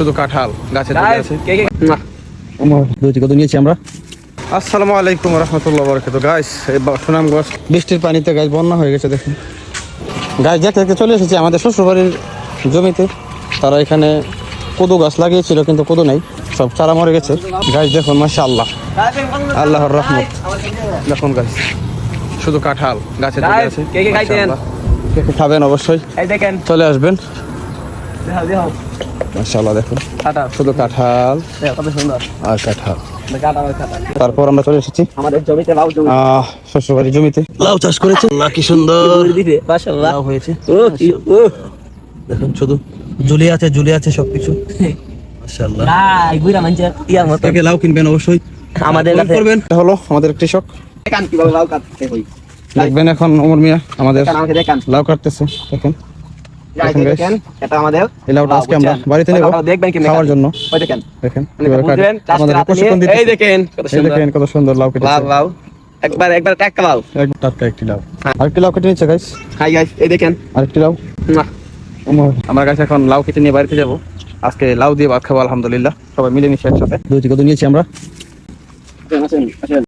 শুধু কাঁঠাল গাছে আছে। দুইটি কত নিয়েছি আমরা। আসসালামু আলাইকুম রহমতুল্লাহ বরকাত। গাইস সুনামগঞ্জ বৃষ্টির পানিতে গাছ বন্যা হয়ে গেছে দেখুন। গাছ দেখতে দেখতে চলে এসেছে আমাদের শ্বশুরবাড়ির জমিতে। তারা এখানে কদু গাছ লাগিয়েছিল কিন্তু কদু নেই, সব চারা মরে গেছে। গাছ দেখুন মাশাআল্লাহ, আল্লাহর রহমত। দেখুন গাছ শুধু কাঁঠাল গাছে আছে। কে খাবেন অবশ্যই চলে আসবেন। মাশাআল্লাহ দেখুন শুধু কাঁঠাল আর কাঁঠাল। তারপর আমরা চলে এসেছি আমাদের জমিতে লাউ জমি, শ্বশুরবাড়ির জমিতে লাউ চাষ করেছে। কি সুন্দর লাউ হয়েছে। দেখুন শুধু ঝুলে আছে সবকিছু। মাশাআল্লাহ লাউ কিনবেন অবশ্যই আমাদের কাছে করবেন। হলো আমাদের কৃষক, কিভাবে লাউ কাটতে হয় দেখবেন এখন ওমর মিয়া আমাদের আমাকে দেখান। লাউ কাটতেছে। দেখেন দেখেন এটা আমাদের এই লাউটা আজকে আমরা বাড়িতে নেব দেখবেন কি খাওয়ার জন্য। ওই দেখেন দেখেন কিভাবে কাটে আমাদের প্রশিক্ষণ দিতে। এই দেখেন কত এই দেখেন কত সুন্দর লাউ কেটেছে। লাউ লাউ একবার টাটকা লাউ, একদম টাটকা একটি লাউ। আরেকটি লাউ কেটে নিচ্ছে গাইস। হাই গাইস এই দেখেন আরেকটি লাউ। আমরা গাছ এখন লাউ কেটে নিয়ে বাড়িতে যাবো। আজকে লাউ দিয়ে ভাত খাবো আলহামদুলিল্লাহ, সবাই মিলে মিশে একসাথে। দুইটি কত নিয়েছি আমরা। আসেন আসেন